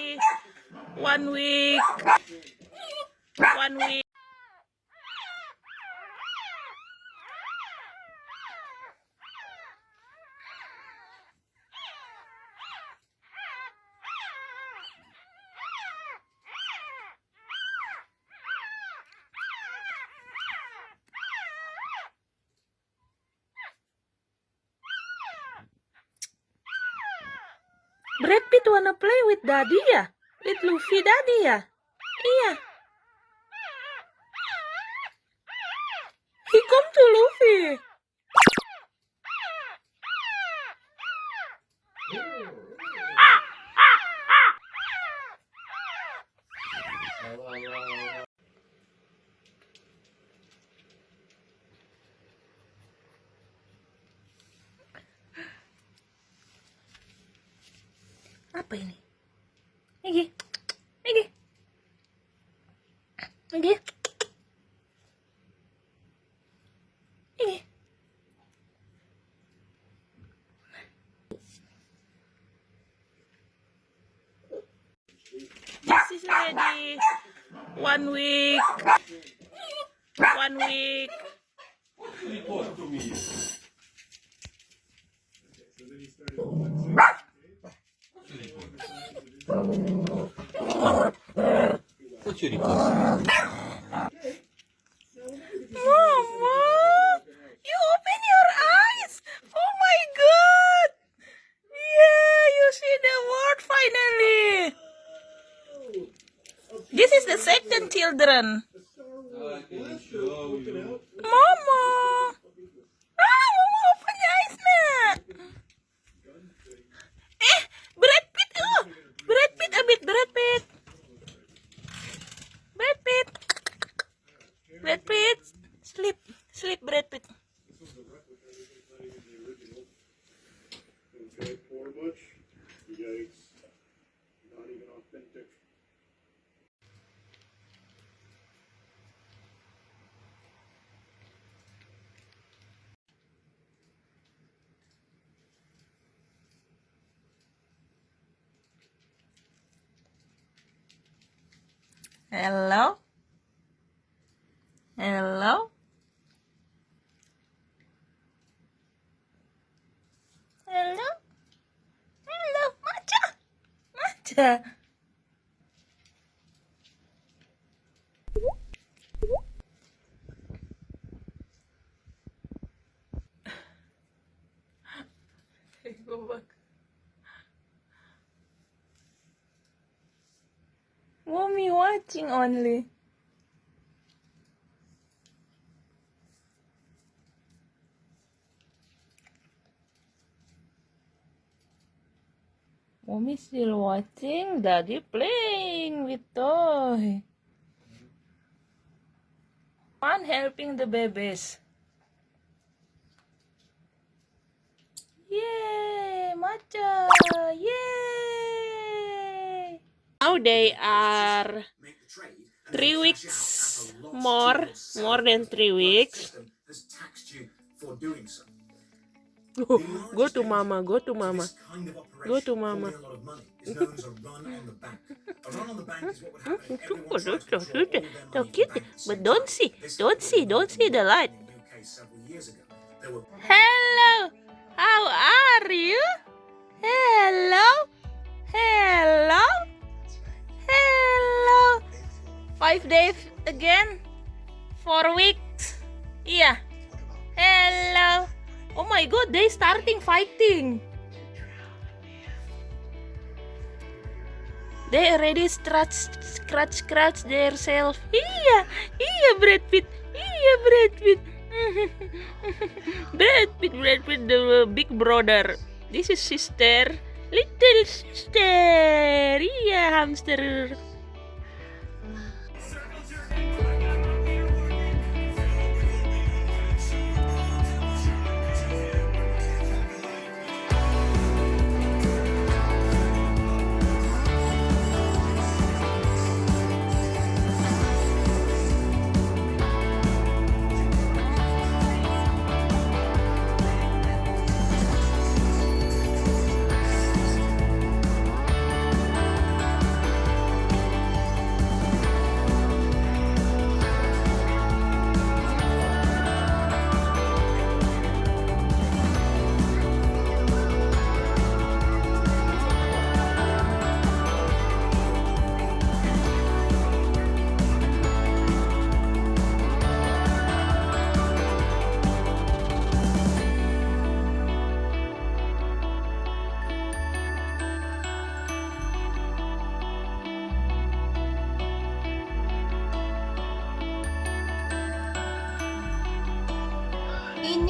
already 1 week. 1 week. Brad Pitt wanna play with Daddy ya? With Luffy Daddy ya? Iya. He come to Luffy. Apa ini? Ini. This is already 1 week. 1 week. What you record? Mama, you open your eyes. Oh my God. Yeah, you see the word finally. This is the second children. I can show you. Mama. Mama, open your eyes now. Brad Pitt. Oh, Brad Pitt a bit. Brad Pitt. Brad Pitt. Brad Pitt. Sleep. Sleep, Brad Pitt. Okay, pour much? Yikes. Not even authentic. Hello? Hello? Hello? Hello? Macha? Macha? Go back. Mommy watching only. Mommy still watching, Daddy playing with toy. One helping the babies. Yay, Macha! Yay! Now they are 3 weeks more than 3 weeks. Go to mama, go to mama. Go to mama. So cute, but don't see the light. Hello, how are you? Hello, hello, hello. 5 days again, 4 weeks. Yeah. Hello. Oh my God, they starting fighting. They already scratch themselves. Iya, Brad Pitt. Iya, Brad Pitt. Brad Pitt, the big brother. This is sister, little sister. Iya, hamster.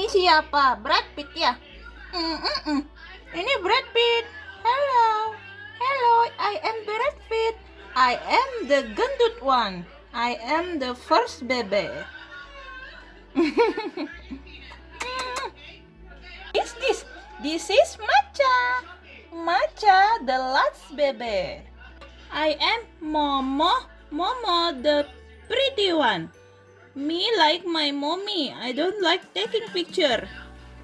Ini siapa? Brad Pitt ya? Ini Brad Pitt. Hello. Hello, I am Brad Pitt. I am the gendut one. I am the first baby. Is this? This is Macha. Macha, the last baby. I am Momo. Momo, the pretty one. Me like my mommy. I don't like taking picture.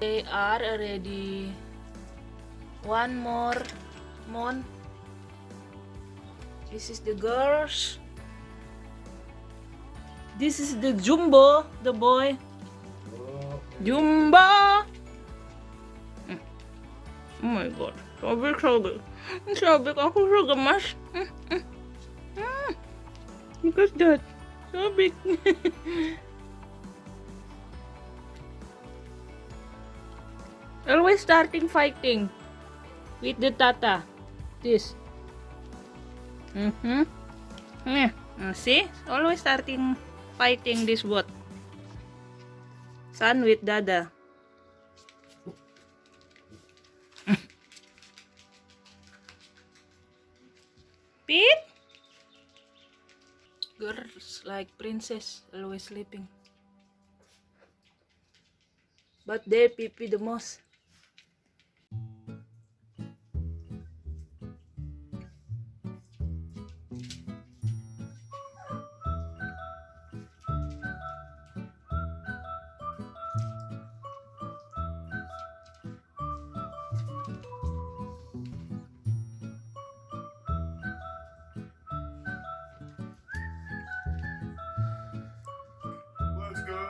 They are already 1 more month. This is the girls. This is the Jumbo, the boy. Jumbo. Oh my god, sobek. Sobek, aku so gemas. Look at that. So big. Always starting fighting with the tata. This. Yeah. See? Always starting fighting this boat. Son with dada. Pete? Girls like princess, always sleeping. But they pee the most. Let's go.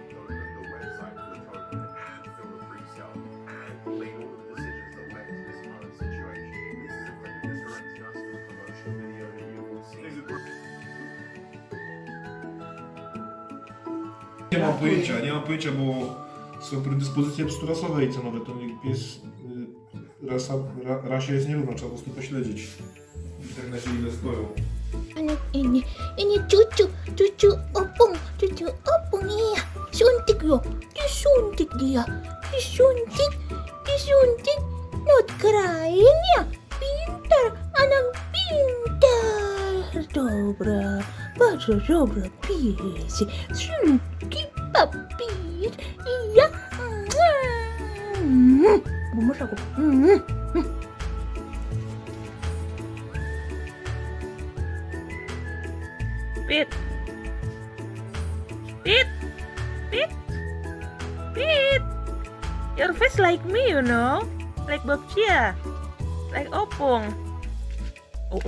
Go to the website for the token and fill the pre-sale and make all the decisions that led to this current situation. This is a clip of the directing us for the promotion video that you will see. Nie mam pojęcia, bo są predyspozycje psurasowe i cenowe, to niech pies rasie jest nierówna, trzeba po prostu pośledzić. W internecie ile stoją. Ini cucu opung iya, suntik loh, disuntik dia, disuntik, not crying ya, pintar, anak pintar, dobra pies, suntik papir, iya, gemes aku, Pete. Pete. Pete. Pete. Your face like me, you know. Like Babcia. Like Opong. Oh.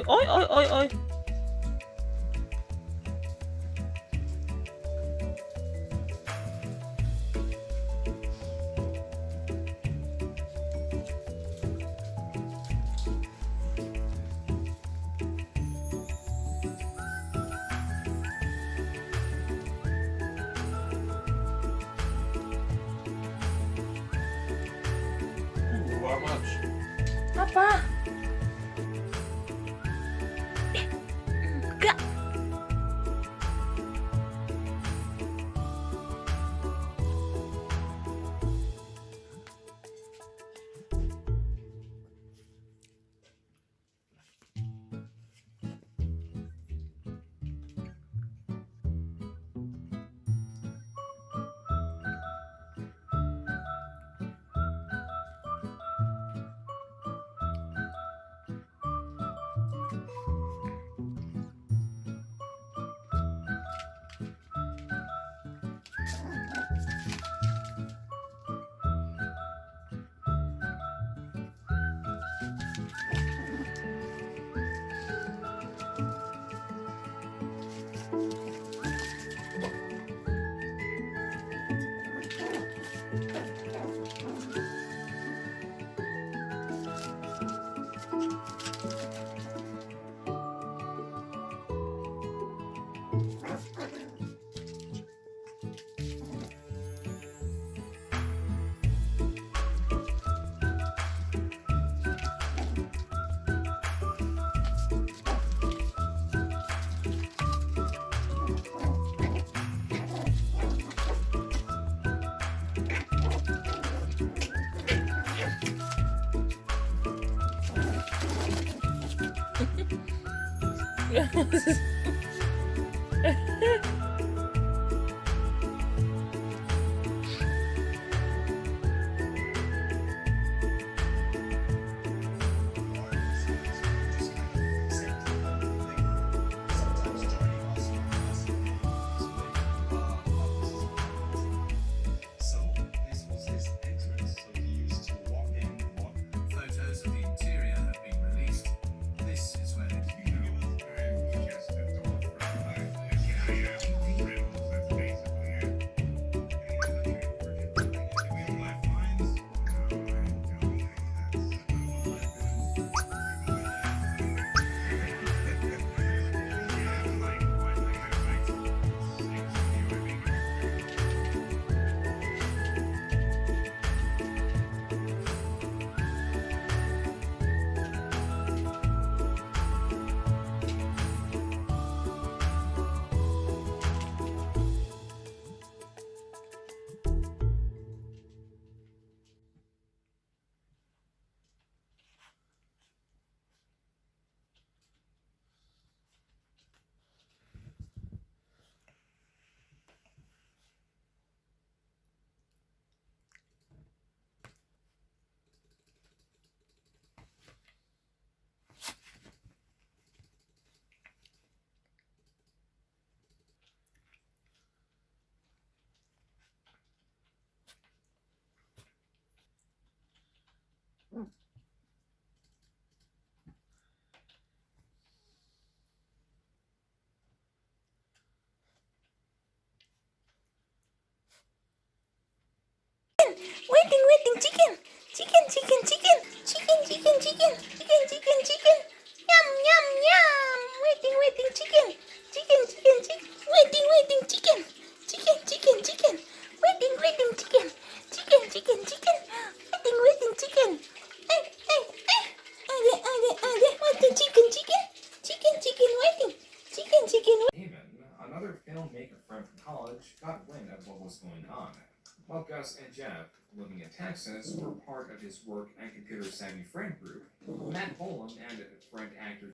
Oi. Apa? Enggak. So this was his entrance, so he used to walk in, walk. Photos of the interior have been released. This is where it began. Waiting, chicken. Chicken. Yum. Waiting, chicken. Waiting, chicken. Waiting, chicken. Waiting, chicken. Waiting, chicken. Hey. What the chicken? Chicken, waiting. Chicken. Even another filmmaker friend from college got wind of what was going on. While Gus and Jeff, living in Texas, were part of his work and computer-savvy friend group, Matt Polandia and friend actor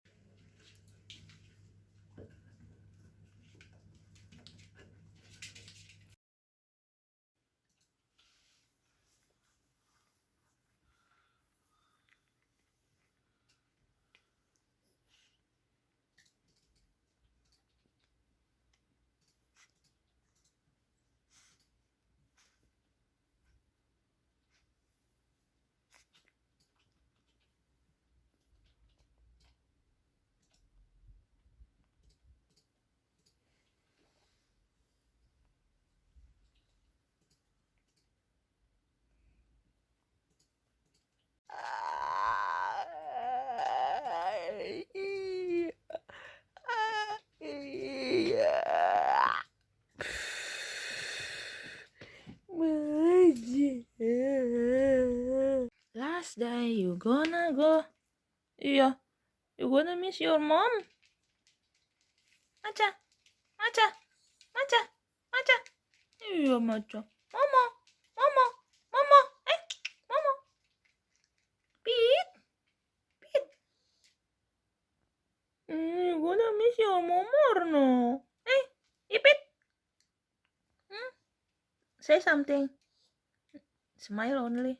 Last day you gonna go. Iya, you gonna miss your mom. Maca. Iya, Maca. Mama. Mama. Pete. You gonna miss your mom or no? Pete. Say something. Smile only.